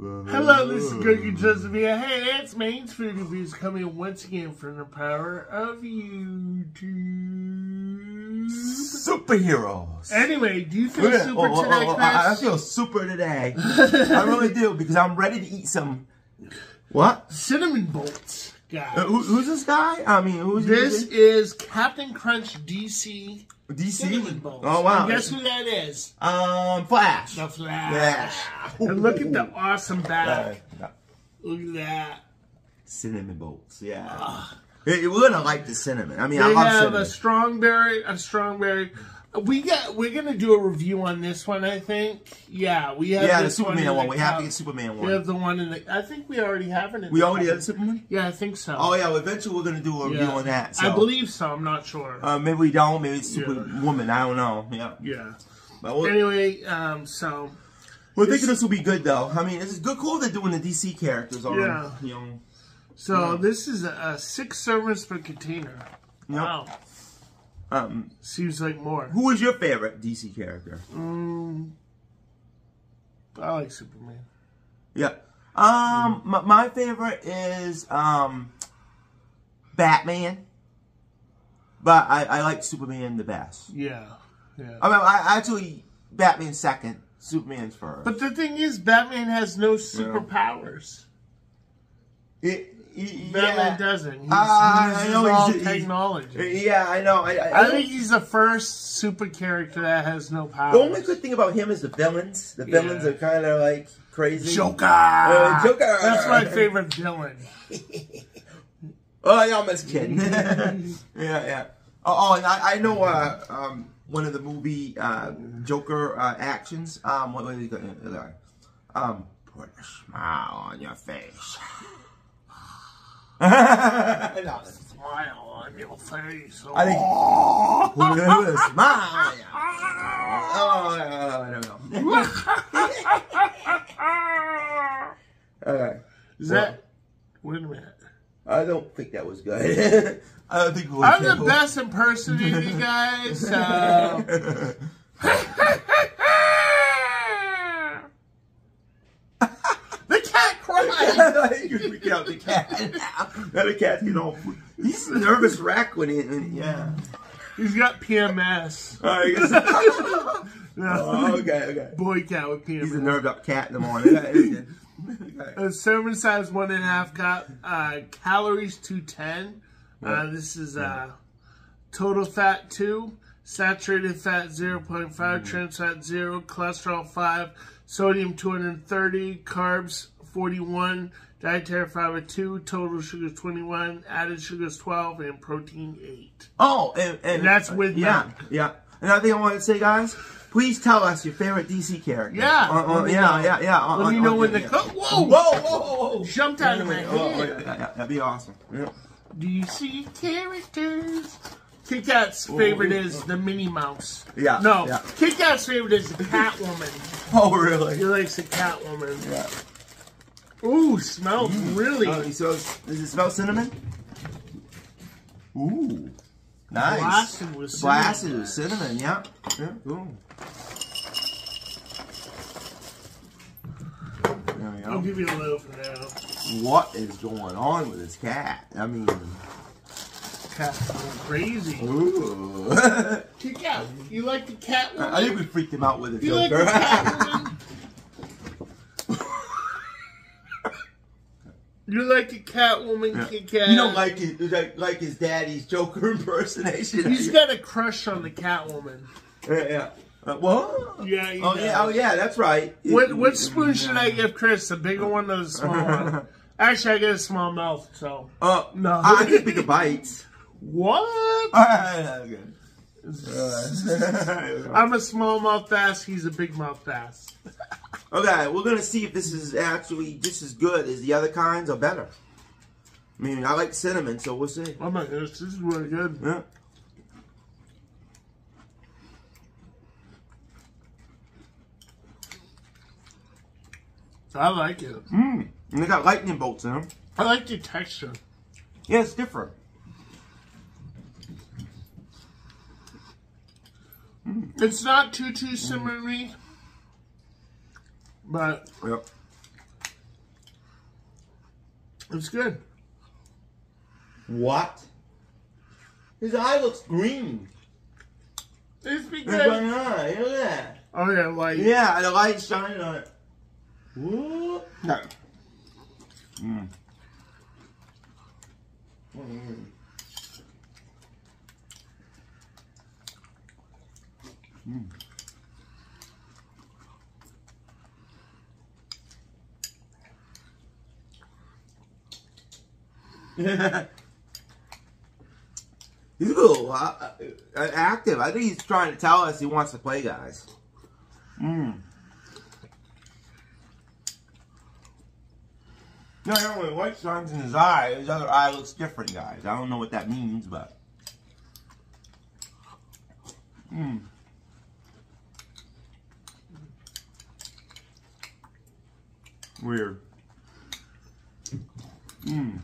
Hello, this is Goku Josephia. Hey, it's Maine's Food Reviews coming once again from the power of YouTube. Superheroes. Anyway, do you feel super today, Chris? I feel super today. I really do, because I'm ready to eat some... What? Cinnamon bolts, guys. Who's this guy? I mean, who's this? Is Captain Crunch DC. Cinnamon bolts. Oh, wow. And guess who that is? Flash. The Flash. Yeah. And look at the awesome back. Look at that. Cinnamon bolts, yeah. We're gonna like the cinnamon. I mean, they I love have cinnamon. a strawberry. We're gonna do a review on this one, I think. Yeah, we have the this Superman one. We have to cup. get Superman one. We have the one in the. I think we already have it. We already have the Superman. Yeah, I think so. Oh yeah, well, eventually we're gonna do a review on that. So. I believe so. I'm not sure. Maybe we don't. Maybe it's Superwoman. I don't know. Yeah. Yeah. But anyway, so. We're thinking this will be good though. I mean, it's good. Cool they're doing the DC characters on. Yeah. You know. So this is a 6 servings per container. Wow. Seems like more. Who is your favorite DC character? I like Superman. Yeah. My favorite is Batman. But I like Superman the best. Yeah. Yeah. I mean, I actually Batman's second, Superman's first. But the thing is, Batman has no superpowers. Batman doesn't. He's all technology. Yeah, I know. I think he's the first super character that has no power. The only good thing about him is the villains. The villains are kind of like crazy. Joker! Joker! That's my favorite villain. Oh, yeah, I'm just kidding. yeah. Oh, and I know one of the movie Joker actions. What was he going to put a smile on your face. No. Smile on your face. I think put a smile on your I don't know. Okay. Is that? Wait a minute. I don't think that was good. I don't think it was. I'm the best impersonator, you guys. So. You're freaking out the cat. Now the cat's getting all. He's a nervous wreck when he. He's got PMS. Okay. Boy cat with PMS. He's a nerved up cat in the morning. A serving size 1.5 cup. Calories 210. This is total fat 2. Saturated fat 0.5. Trans fat 0. Cholesterol 5. Sodium 230. Carbs 41. Dietary fiber 2. Total sugar 21. Added sugars 12. And protein 8. Oh, and that's with milk. Yeah. Another thing I want to say, guys. Please tell us your favorite DC character. Yeah. Let me know when the Whoa! Jumped out of my head. That'd be awesome. Yeah. DC characters. Kit Kat's favorite is the Minnie Mouse. Yeah. No. Yeah. Kit Kat's favorite is the Catwoman. Oh, really? He likes the Catwoman. Yeah. Ooh, smells really. Does it smell cinnamon? Ooh. Nice. Blasted with cinnamon. Blasted with cinnamon, yeah. Cool. There we go. I'll give you a little for now. What is going on with this cat? I mean... Cat's going crazy. Ooh. Kit Kat, you like the Catwoman? I think we freaked him out with the You Joker. like the Catwoman? You like the Catwoman, Kit Kat? You don't like his daddy's Joker impersonation. He's got a crush on the Catwoman. Yeah. What? Yeah. Oh yeah, that's right. What spoon should I give Chris? The bigger one or the small one? Actually, I get a small mouth, so. No. I get bigger bites. What? Okay. I'm a small mouth bass. He's a big mouth bass. Okay, we're gonna see if this is actually just as good as the other kinds or better. I mean, I like cinnamon, so we'll see. Oh my goodness, this is really good. Yeah. I like it. And they got lightning bolts in them. I like the texture. Yeah, it's different. It's not too simmery, but Yep. It's good. What? His eye looks green. It's What's because... going on? Look at that. Oh, yeah, like... Yeah, the light's shining on it. What? No. Mm. Mm. Mm. He's a little active. I think he's trying to tell us he wants to play, guys. Mm. No, I don't know. Light shines in his eye. His other eye looks different, guys. I don't know what that means, but. Mm. Weird. Mm.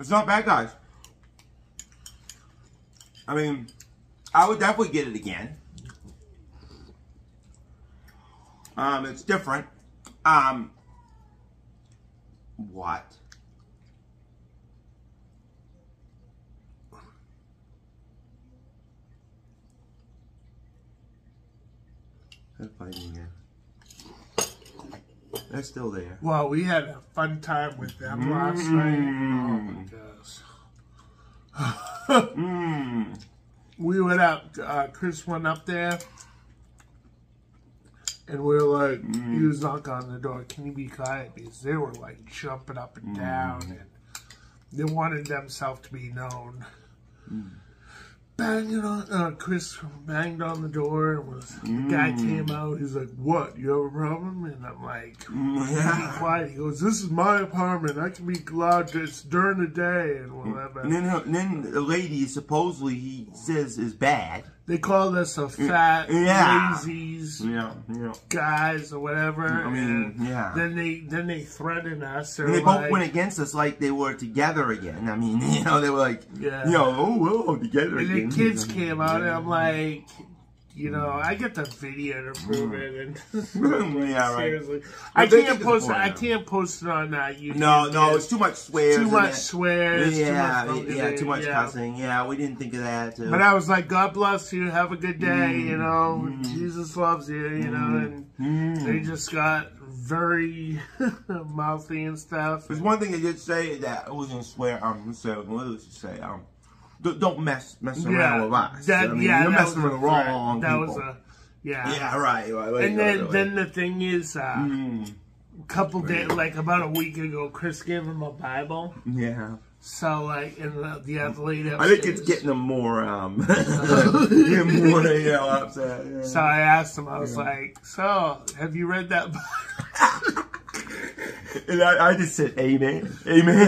It's not bad, guys. I mean, I would definitely get it again. It's different. What? They're fighting again. They're still there. Well, we had a fun time with them last night. Oh my gosh. We went out, Chris went up there, and we were like, he was knocking on the door, can you be quiet? Because they were like jumping up and down, and they wanted themselves to be known. Banging on, Chris banged on the door, and the guy came out, he's like, what, you have a problem? And I'm like, be quiet. He goes, this is my apartment, I can be loud, it's during the day, and whatever. And then the lady, supposedly, he says is bad. They called us a fat, lazies, guys, or whatever. I mean, and then they threatened us. And they both went against us like they were together again. I mean, they were like, oh, together again. And the kids came out, and I'm like, I get the video to prove it. And seriously, I can't post it on YouTube. No, it's too much swears. Too much swears. Too much cussing. Yeah, we didn't think of that. But I was like, God bless you. Have a good day. Jesus loves you. And they just got very mouthy and stuff. There's one thing they did say that I was gonna swear. What did it say? Don't mess around with us. You're messing with the wrong people. Right. And then the thing is, a couple days, like about a week ago, Chris gave him a Bible. Yeah. So like, in the athlete upstairs, I think it's getting them more, upset. Yeah. So I asked him, I was like, so have you read that Bible? And I just said, amen. Amen.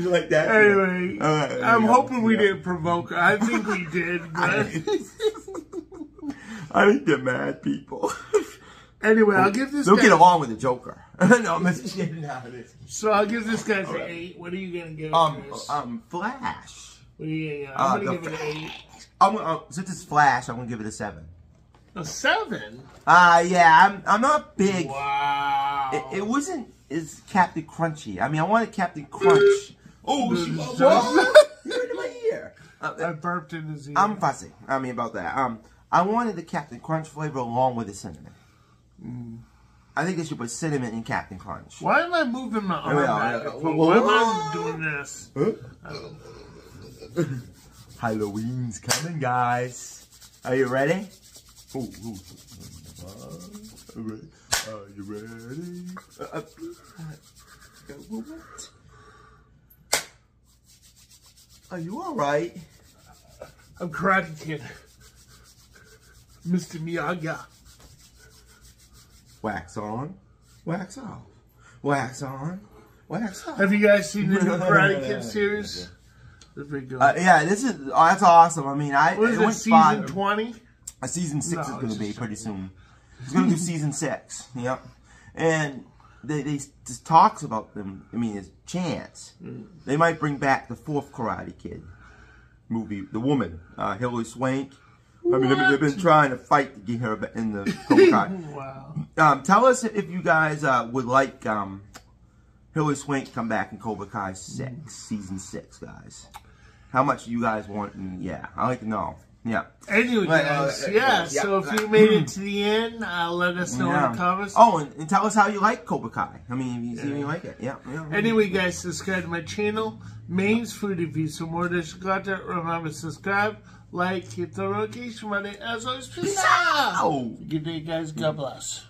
Like that. Anyway, I'm hoping we didn't provoke her. I think we did, but I think they're mad people. Anyway, I'll give this They'll guy... get along with the Joker. No, I'm just kidding. So I'll give this guy an 8. What are you going to give it, Chris? Flash. What are you gonna, I'm going to give it an 8. Since it's Flash, I'm going to give it a 7. A 7? Yeah, I'm not big. Wow. It wasn't as Captain Crunchy. I mean, I wanted Captain Crunch. Oh, what? You're into my ear. I burped in his ear. I'm fussy. I mean, about that. I wanted the Captain Crunch flavor along with the cinnamon. I think they should put cinnamon in Captain Crunch. Why am I moving my arm back? Why am I doing this? Halloween's coming, guys. Are you ready? Are you ready? What? Are you alright? I'm Karate Kid. Mr. Miyagi. Wax on, wax off. Wax on, wax off. Have you guys seen the new Karate Kid series? That's pretty good. Yeah, that's awesome. I mean, what is it, season 20? Season 6 is going to be pretty soon. He's going to do season 6. Yep. And they just talks about them. I mean, there's a chance they might bring back the fourth Karate Kid movie, the woman, Hilary Swank. I mean, they've been trying to fight to get her in the Cobra Kai. Wow. Tell us if you guys would like Hilary Swank to come back in Cobra Kai 6, season 6, guys. How much do you guys want? And yeah, I'd like to know. Yeah. Anyway, guys, so if you made it to the end, let us know in the comments. Oh, and tell us how you like Cobra Kai. I mean, if you see you like it. Yeah. Anyway, guys, subscribe to my channel, Maine's Food Reviews. For more dish content, remember to subscribe, like, hit the notification button. As always, peace out. Good day, guys. God bless.